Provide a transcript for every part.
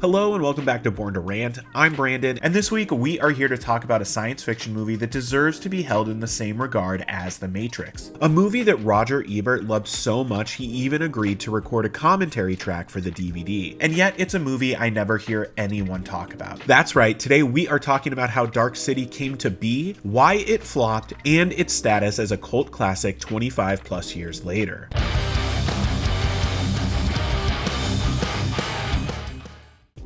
Hello and welcome back to Born to Rant. I'm Brandon, and this week we are here to talk about a science fiction movie that deserves to be held in the same regard as The Matrix. A movie that Roger Ebert loved so much he even agreed to record a commentary track for the DVD. And yet it's a movie I never hear anyone talk about. That's right, today we are talking about how Dark City came to be, why it flopped, and its status as a cult classic 25 plus years later.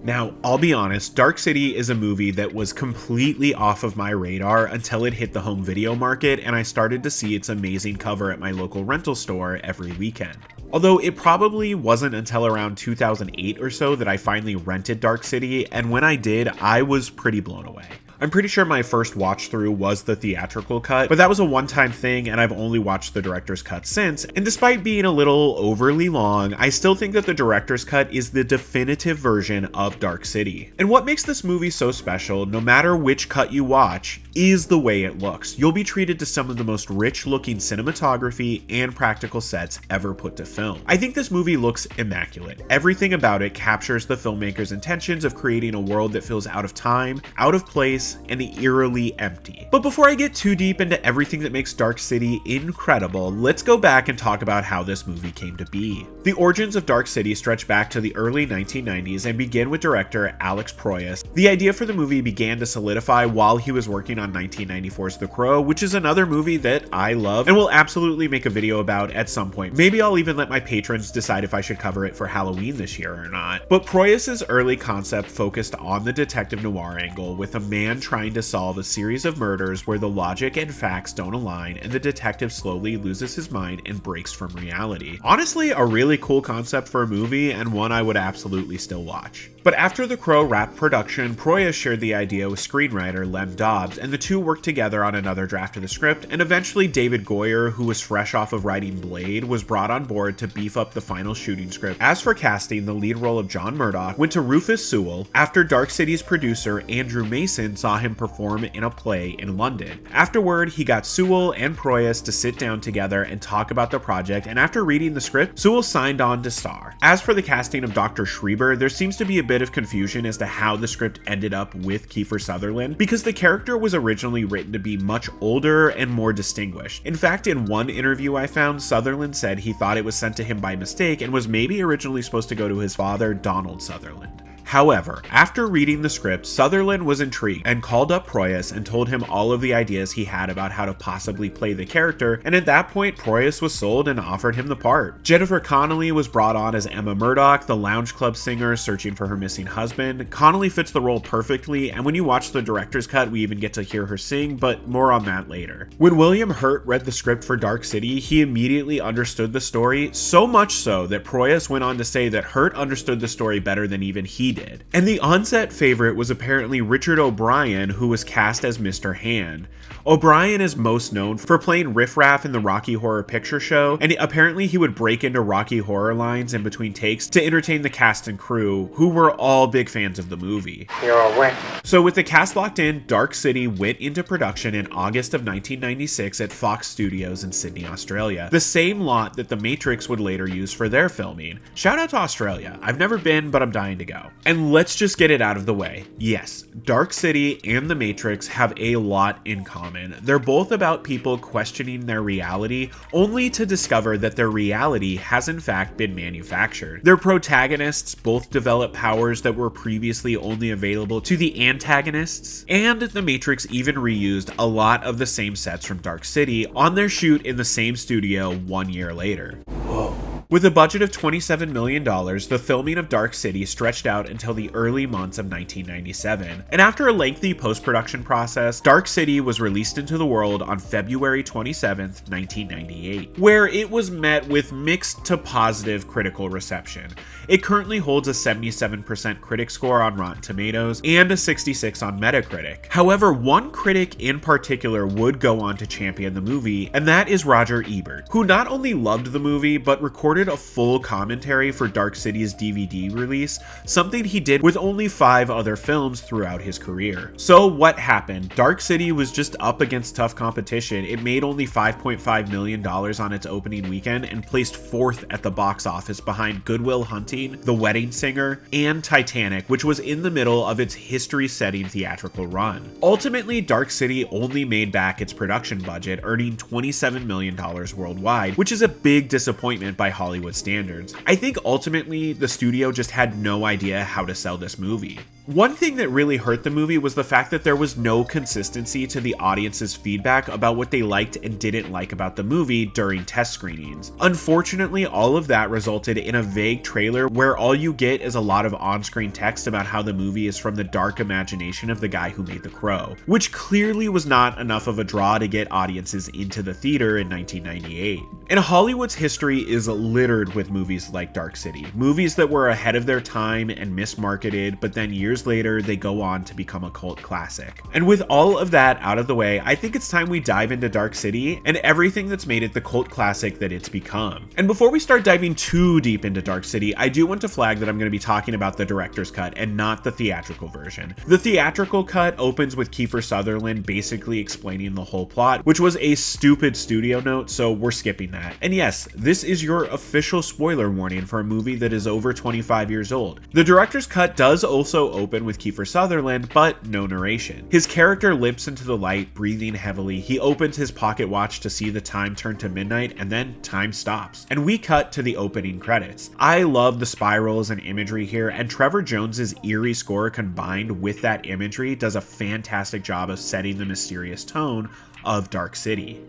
Now, I'll be honest, Dark City is a movie that was completely off of my radar until it hit the home video market and I started to see its amazing cover at my local rental store every weekend. Although it probably wasn't until around 2008 or so that I finally rented Dark City, and when I did, I was pretty blown away. I'm pretty sure my first watch through was the theatrical cut, but that was a one-time thing and I've only watched the director's cut since, and despite being a little overly long, I still think that the director's cut is the definitive version of Dark City. And what makes this movie so special, no matter which cut you watch, is the way it looks. You'll be treated to some of the most rich-looking cinematography and practical sets ever put to film. I think this movie looks immaculate. Everything about it captures the filmmaker's intentions of creating a world that feels out of time, out of place, and eerily empty. But before I get too deep into everything that makes Dark City incredible, let's go back and talk about how this movie came to be. The origins of Dark City stretch back to the early 1990s and begin with director Alex Proyas. The idea for the movie began to solidify while he was working on 1994's The Crow, which is another movie that I love and will absolutely make a video about at some point. Maybe I'll even let my patrons decide if I should cover it for Halloween this year or not. But Proyas' early concept focused on the detective noir angle, with a man trying to solve a series of murders where the logic and facts don't align and the detective slowly loses his mind and breaks from reality. Honestly, a really cool concept for a movie and one I would absolutely still watch. But after The Crow wrapped production, Proyas shared the idea with screenwriter Lem Dobbs, and the two worked together on another draft of the script, and eventually David Goyer, who was fresh off of writing Blade, was brought on board to beef up the final shooting script. As for casting, the lead role of John Murdoch went to Rufus Sewell after Dark City's producer Andrew Mason saw him perform in a play in London. Afterward, he got Sewell and Proyas to sit down together and talk about the project, and after reading the script, Sewell signed on to star. As for the casting of Dr. Schreiber, there seems to be a bit of confusion as to how the script ended up with Keifer Sutherland, because the character was originally written to be much older and more distinguished. In fact, in one interview I found, Sutherland said he thought it was sent to him by mistake and was maybe originally supposed to go to his father, Donald Sutherland. However, after reading the script, Sutherland was intrigued and called up Proyas and told him all of the ideas he had about how to possibly play the character, and at that point, Proyas was sold and offered him the part. Jennifer Connelly was brought on as Emma Murdoch, the lounge club singer searching for her missing husband. Connelly fits the role perfectly, and when you watch the director's cut, we even get to hear her sing, but more on that later. When William Hurt read the script for Dark City, he immediately understood the story, so much so that Proyas went on to say that Hurt understood the story better than even he did. And the on-set favorite was apparently Richard O'Brien, who was cast as Mr. Hand. O'Brien is most known for playing Riff Raff in the Rocky Horror Picture Show, and apparently he would break into Rocky Horror lines in between takes to entertain the cast and crew, who were all big fans of the movie. You're away. So with the cast locked in, Dark City went into production in August of 1996 at Fox Studios in Sydney, Australia, the same lot that The Matrix would later use for their filming. Shout out to Australia. I've never been, but I'm dying to go. And let's just get it out of the way. Yes, Dark City and The Matrix have a lot in common. They're both about people questioning their reality, only to discover that their reality has in fact been manufactured. Their protagonists both develop powers that were previously only available to the antagonists, and The Matrix even reused a lot of the same sets from Dark City on their shoot in the same studio 1 year later. Whoa. With a budget of $27 million, the filming of Dark City stretched out until the early months of 1997, and after a lengthy post-production process, Dark City was released into the world on February 27, 1998, where it was met with mixed to positive critical reception. It currently holds a 77% critic score on Rotten Tomatoes and a 66 on Metacritic. However, one critic in particular would go on to champion the movie, and that is Roger Ebert, who not only loved the movie, but recorded recorded a full commentary for Dark City's DVD release, something he did with only 5 other films throughout his career. So what happened? Dark City was just up against tough competition. It made only $5.5 million on its opening weekend and placed 4th at the box office behind Good Will Hunting, The Wedding Singer, and Titanic, which was in the middle of its history-setting theatrical run. Ultimately, Dark City only made back its production budget, earning $27 million worldwide, which is a big disappointment by Hollywood standards. I think ultimately the studio just had no idea how to sell this movie. One thing that really hurt the movie was the fact that there was no consistency to the audience's feedback about what they liked and didn't like about the movie during test screenings. Unfortunately, all of that resulted in a vague trailer where all you get is a lot of on-screen text about how the movie is from the dark imagination of the guy who made The Crow, which clearly was not enough of a draw to get audiences into the theater in 1998. And Hollywood's history is littered with movies like Dark City, movies that were ahead of their time and mismarketed, but then years later they go on to become a cult classic. And with all of that out of the way, I think it's time we dive into Dark City and everything that's made it the cult classic that it's become. And before we start diving too deep into Dark City, I do want to flag that I'm going to be talking about the director's cut and not the theatrical version. The theatrical cut opens with Keifer Sutherland basically explaining the whole plot, which was a stupid studio note, so we're skipping that. And yes, this is your official spoiler warning for a movie that is over 25 years old. The director's cut does also open with Keifer Sutherland, but no narration. His character limps into the light, breathing heavily. He opens his pocket watch to see the time turn to midnight, and then time stops. And we cut to the opening credits. I love the spirals and imagery here, and Trevor Jones's eerie score combined with that imagery does a fantastic job of setting the mysterious tone of Dark City.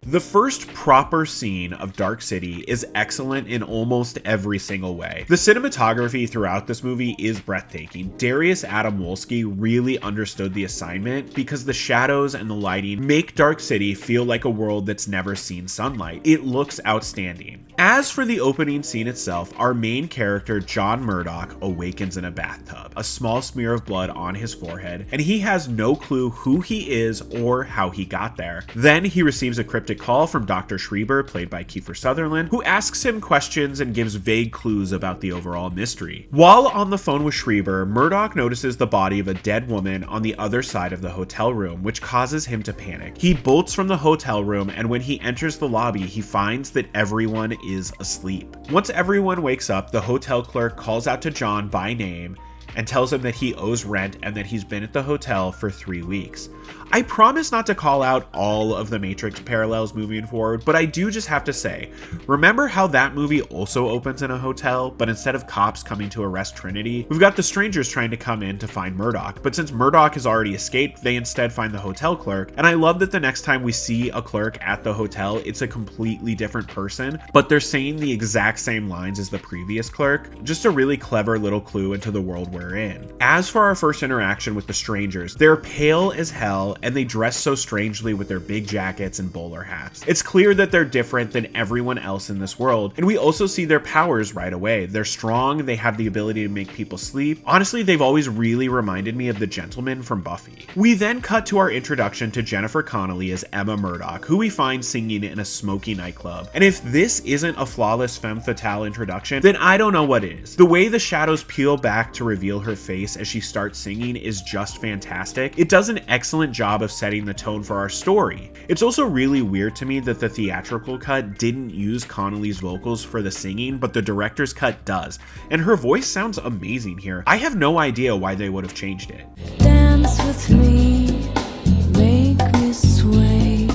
The first proper scene of Dark City is excellent in almost every single way. The cinematography throughout this movie is breathtaking. Dariusz Wolski really understood the assignment because the shadows and the lighting make Dark City feel like a world that's never seen sunlight. It looks outstanding. As for the opening scene itself, our main character, John Murdoch, awakens in a bathtub, a small smear of blood on his forehead, and he has no clue who he is or how he got there. Then he receives a cryptic call from Dr. Schreiber, played by Keifer Sutherland, who asks him questions and gives vague clues about the overall mystery. While on the phone with Schreiber, Murdoch notices the body of a dead woman on the other side of the hotel room, which causes him to panic. He bolts from the hotel room, and when he enters the lobby, he finds that everyone is asleep. Once everyone wakes up, the hotel clerk calls out to John by name and tells him that he owes rent and that he's been at the hotel for 3 weeks. I promise not to call out all of the Matrix parallels moving forward, but I do just have to say, remember how that movie also opens in a hotel, but instead of cops coming to arrest Trinity, we've got the strangers trying to come in to find Murdoch, but since Murdoch has already escaped, they instead find the hotel clerk, and I love that the next time we see a clerk at the hotel, it's a completely different person, but they're saying the exact same lines as the previous clerk, just a really clever little clue into the world we're in. As for our first interaction with the strangers, they're pale as hell, and they dress so strangely with their big jackets and bowler hats. It's clear that they're different than everyone else in this world, and we also see their powers right away. They're strong, they have the ability to make people sleep. Honestly, they've always really reminded me of the gentleman from Buffy. We then cut to our introduction to Jennifer Connelly as Emma Murdoch, who we find singing in a smoky nightclub. And if this isn't a flawless femme fatale introduction, then I don't know what is. The way the shadows peel back to reveal her face as she starts singing is just fantastic. It does an excellent job of setting the tone for our story. It's also really weird to me that the theatrical cut didn't use Connelly's vocals for the singing, but the director's cut does, and her voice sounds amazing here. I have no idea why they would have changed it. Dance with me, make me sway.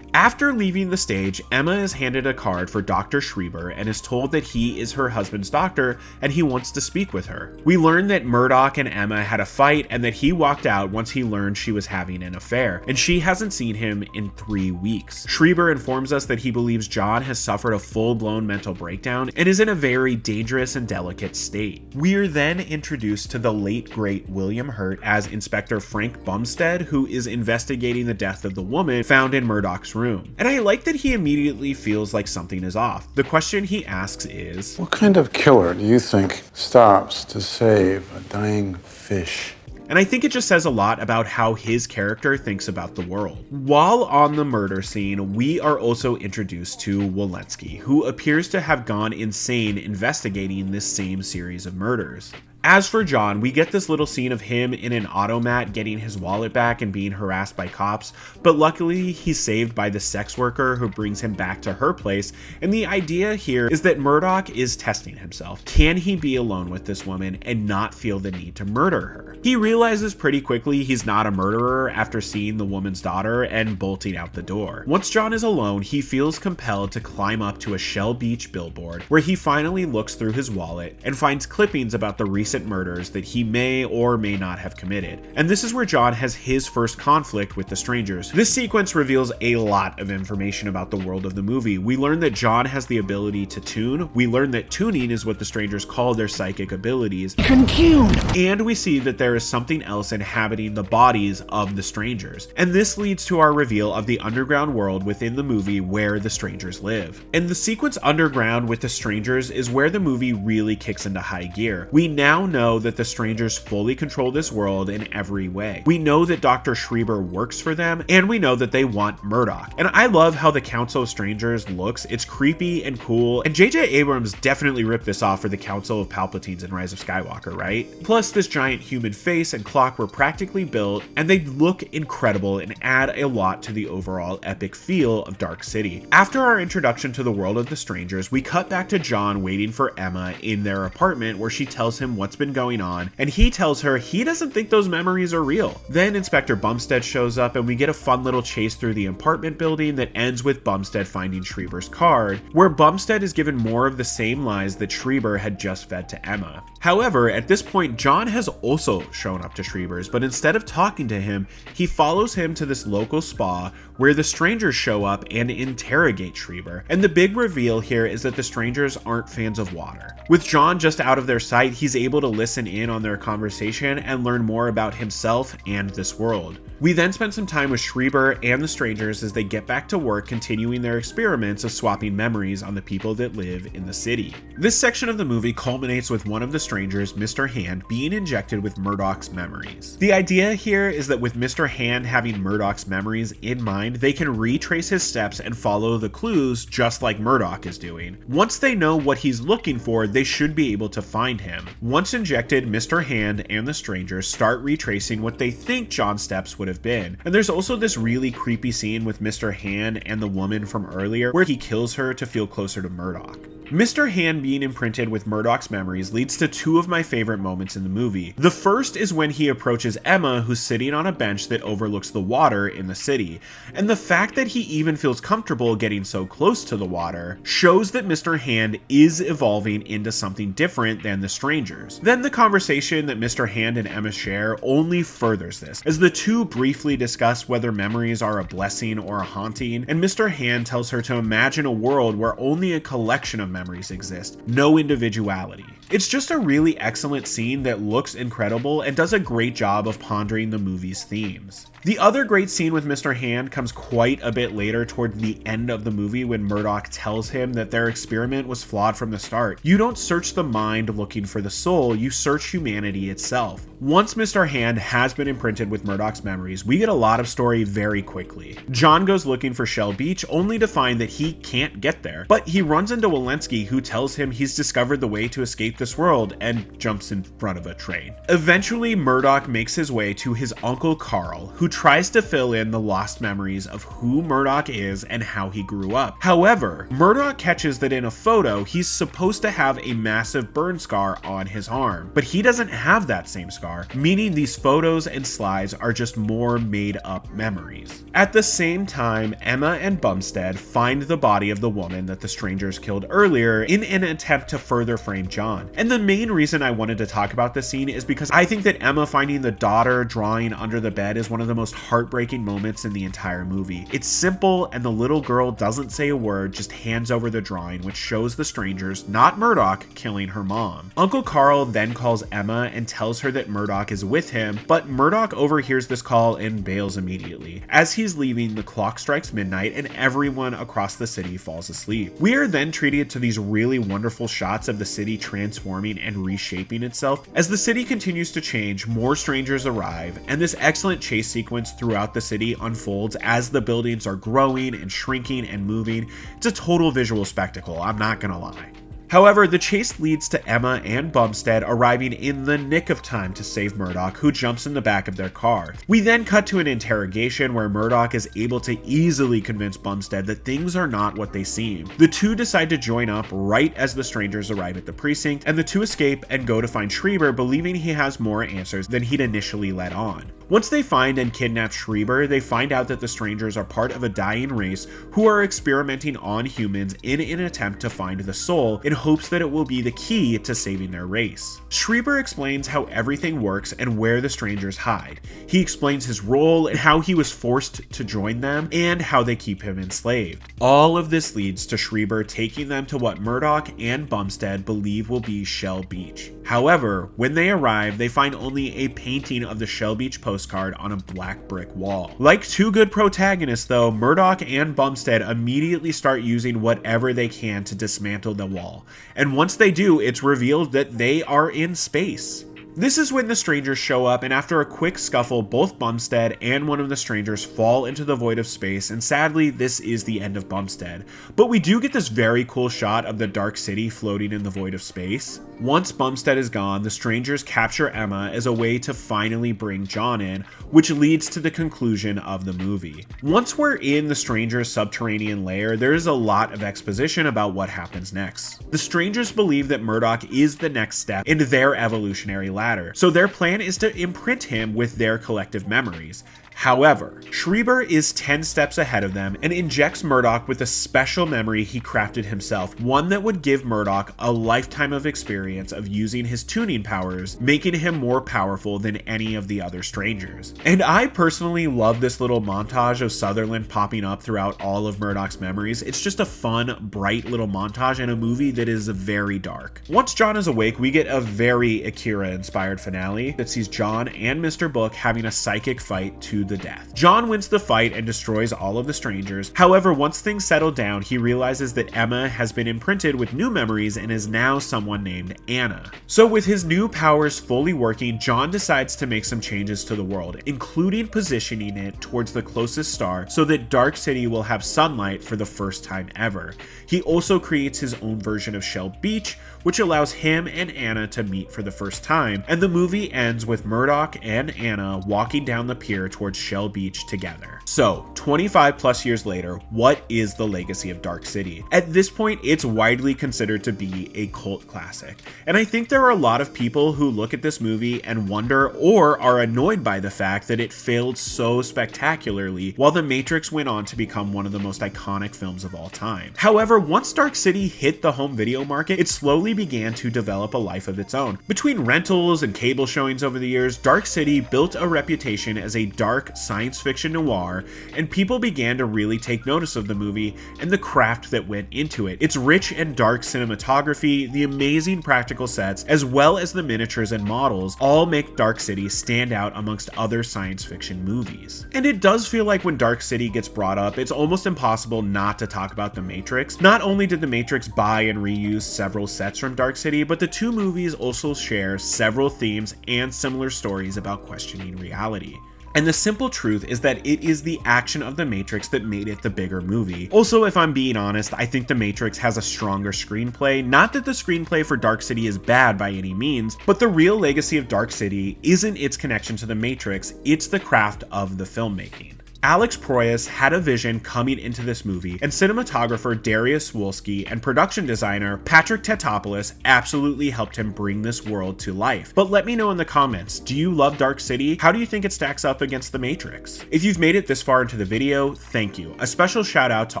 After leaving the stage, Emma is handed a card for Dr. Schreiber and is told that he is her husband's doctor and he wants to speak with her. We learn that Murdoch and Emma had a fight and that he walked out once he learned she was having an affair, and she hasn't seen him in 3 weeks. Schreiber informs us that he believes John has suffered a full-blown mental breakdown and is in a very dangerous and delicate state. We're then introduced to the late great William Hurt as Inspector Frank Bumstead, who is investigating the death of the woman found in Murdoch's room. And I like that he immediately feels like something is off. The question he asks is, what kind of killer do you think stops to save a dying fish? And I think it just says a lot about how his character thinks about the world. While on the murder scene, we are also introduced to Wolski, who appears to have gone insane investigating this same series of murders. As for John, we get this little scene of him in an automat getting his wallet back and being harassed by cops, but luckily he's saved by the sex worker who brings him back to her place, and the idea here is that Murdoch is testing himself. Can he be alone with this woman and not feel the need to murder her? He realizes pretty quickly he's not a murderer after seeing the woman's daughter and bolting out the door. Once John is alone, he feels compelled to climb up to a Shell Beach billboard, where he finally looks through his wallet and finds clippings about the recent murders that he may or may not have committed. And this is where John has his first conflict with the strangers. This sequence reveals a lot of information about the world of the movie. We learn that John has the ability to tune. We learn that tuning is what the strangers call their psychic abilities. And we see that there is something else inhabiting the bodies of the strangers. And this leads to our reveal of the underground world within the movie where the strangers live. And the sequence underground with the strangers is where the movie really kicks into high gear. We now know that the strangers fully control this world in every way. We know that Dr. Schreiber works for them, and we know that they want Murdoch. And I love how the Council of Strangers looks. It's creepy and cool, and J.J. Abrams definitely ripped this off for the Council of Palpatines in Rise of Skywalker, right? Plus, this giant human face and clock were practically built, and they look incredible and add a lot to the overall epic feel of Dark City. After our introduction to the world of the strangers, we cut back to John waiting for Emma in their apartment, where she tells him what's been going on, and he tells her he doesn't think those memories are real. Then Inspector Bumstead shows up, and we get a fun little chase through the apartment building that ends with Bumstead finding Schreiber's card, where Bumstead is given more of the same lies that Schreiber had just fed to Emma. However, at this point, John has also shown up to Schreiber's, but instead of talking to him, he follows him to this local spa where the strangers show up and interrogate Schreiber. And the big reveal here is that the strangers aren't fans of water. With John just out of their sight, he's able to listen in on their conversation and learn more about himself and this world. We then spend some time with Schreiber and the strangers as they get back to work, continuing their experiments of swapping memories on the people that live in the city. This section of the movie culminates with one of the strangers, Mr. Hand, being injected with Murdoch's memories. The idea here is that with Mr. Hand having Murdoch's memories in mind, they can retrace his steps and follow the clues just like Murdoch is doing. Once they know what he's looking for, they should be able to find him. Once injected, Mr. Hand and the strangers start retracing what they think John's steps would have been. And there's also this really creepy scene with Mr. Hand and the woman from earlier where he kills her to feel closer to Murdoch. Mr. Hand being imprinted with Murdoch's memories leads to two of my favorite moments in the movie. The first is when he approaches Emma, who's sitting on a bench that overlooks the water in the city. And the fact that he even feels comfortable getting so close to the water shows that Mr. Hand is evolving into something different than the strangers. Then the conversation that Mr. Hand and Emma share only furthers this, as the two briefly discuss whether memories are a blessing or a haunting, and Mr. Hand tells her to imagine a world where only a collection of memories exist, no individuality. It's just a really excellent scene that looks incredible and does a great job of pondering the movie's themes. The other great scene with Mr. Hand comes quite a bit later toward the end of the movie when Murdoch tells him that their experiment was flawed from the start. You don't search the mind looking for the soul, you search humanity itself. Once Mr. Hand has been imprinted with Murdoch's memories, we get a lot of story very quickly. John goes looking for Shell Beach only to find that he can't get there, but he runs into Wolski, who tells him he's discovered the way to escape this world and jumps in front of a train. Eventually, Murdoch makes his way to his Uncle Carl, who tries to fill in the lost memories of who Murdoch is and how he grew up. However, Murdoch catches that in a photo, he's supposed to have a massive burn scar on his arm, but he doesn't have that same scar, meaning these photos and slides are just more made up memories. At the same time, Emma and Bumstead find the body of the woman that the strangers killed earlier in an attempt to further frame John. And the main reason I wanted to talk about this scene is because I think that Emma finding the daughter drawing under the bed is one of the most heartbreaking moments in the entire movie. It's simple, and the little girl doesn't say a word, just hands over the drawing, which shows the strangers, not Murdoch, killing her mom. Uncle Carl then calls Emma and tells her that Murdoch is with him, but Murdoch overhears this call and bails immediately. As he's leaving, the clock strikes midnight and everyone across the city falls asleep. We are then treated to these really wonderful shots of the city transforming and reshaping itself. As the city continues to change, more strangers arrive, and this excellent chase sequence throughout the city unfolds as the buildings are growing and shrinking and moving. It's a total visual spectacle, I'm not gonna lie. However, the chase leads to Emma and Bumstead arriving in the nick of time to save Murdoch, who jumps in the back of their car. We then cut to an interrogation where Murdoch is able to easily convince Bumstead that things are not what they seem. The two decide to join up right as the strangers arrive at the precinct, and the two escape and go to find Schreiber, believing he has more answers than he'd initially let on. Once they find and kidnap Schreiber, they find out that the strangers are part of a dying race who are experimenting on humans in an attempt to find the soul in hopes that it will be the key to saving their race. Schreiber explains how everything works and where the strangers hide. He explains his role and how he was forced to join them and how they keep him enslaved. All of this leads to Schreiber taking them to what Murdoch and Bumstead believe will be Shell Beach. However, when they arrive, they find only a painting of the Shell Beach postcard on a black brick wall. Like two good protagonists though, Murdoch and Bumstead immediately start using whatever they can to dismantle the wall. And once they do, it's revealed that they are in space. This is when the strangers show up, and after a quick scuffle, both Bumstead and one of the strangers fall into the void of space, and sadly, this is the end of Bumstead. But we do get this very cool shot of the dark city floating in the void of space. Once Bumstead is gone, the strangers capture Emma as a way to finally bring John in, which leads to the conclusion of the movie. Once we're in the strangers' subterranean lair, there is a lot of exposition about what happens next. The strangers believe that Murdoch is the next step in their evolutionary ladder, so their plan is to imprint him with their collective memories. However, Schreiber is 10 steps ahead of them and injects Murdoch with a special memory he crafted himself, one that would give Murdoch a lifetime of experience of using his tuning powers, making him more powerful than any of the other strangers. And I personally love this little montage of Sutherland popping up throughout all of Murdoch's memories. It's just a fun, bright little montage in a movie that is very dark. Once John is awake, we get a very Akira-inspired finale that sees John and Mr. Book having a psychic fight to the death. John wins the fight and destroys all of the strangers. However, once things settle down, he realizes that Emma has been imprinted with new memories and is now someone named Anna. So with his new powers fully working, John decides to make some changes to the world, including positioning it towards the closest star so that Dark City will have sunlight for the first time ever. He also creates his own version of Shell Beach, which allows him and Anna to meet for the first time, and the movie ends with Murdoch and Anna walking down the pier towards Shell Beach together. So, 25 plus years later, what is the legacy of Dark City? At this point, it's widely considered to be a cult classic, and I think there are a lot of people who look at this movie and wonder or are annoyed by the fact that it failed so spectacularly while The Matrix went on to become one of the most iconic films of all time. However, once Dark City hit the home video market, it slowly began to develop a life of its own. Between rentals and cable showings over the years, Dark City built a reputation as a dark science fiction noir, and people began to really take notice of the movie and the craft that went into it. Its rich and dark cinematography, the amazing practical sets, as well as the miniatures and models, all make Dark City stand out amongst other science fiction movies. And it does feel like when Dark City gets brought up, it's almost impossible not to talk about The Matrix. Not only did The Matrix buy and reuse several sets from Dark City, but the two movies also share several themes and similar stories about questioning reality. And the simple truth is that it is the action of The Matrix that made it the bigger movie. Also, if I'm being honest, I think The Matrix has a stronger screenplay. Not that the screenplay for Dark City is bad by any means, but the real legacy of Dark City isn't its connection to The Matrix, it's the craft of the filmmaking. Alex Proyas had a vision coming into this movie, and cinematographer Dariusz Wolski and production designer Patrick Tatopoulos absolutely helped him bring this world to life. But let me know in the comments, do you love Dark City? How do you think it stacks up against The Matrix? If you've made it this far into the video, thank you. A special shout out to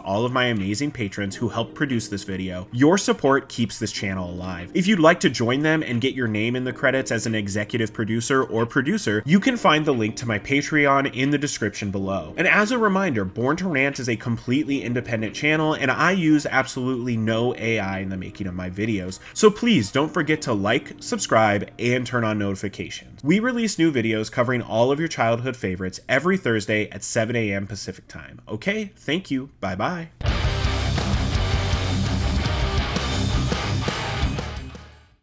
all of my amazing patrons who helped produce this video. Your support keeps this channel alive. If you'd like to join them and get your name in the credits as an executive producer or producer, you can find the link to my Patreon in the description below. And as a reminder, Born to Rant is a completely independent channel, and I use absolutely no AI in the making of my videos, so please don't forget to like, subscribe, and turn on notifications. We release new videos covering all of your childhood favorites every Thursday at 7 a.m. Pacific time. Okay, thank you, bye bye.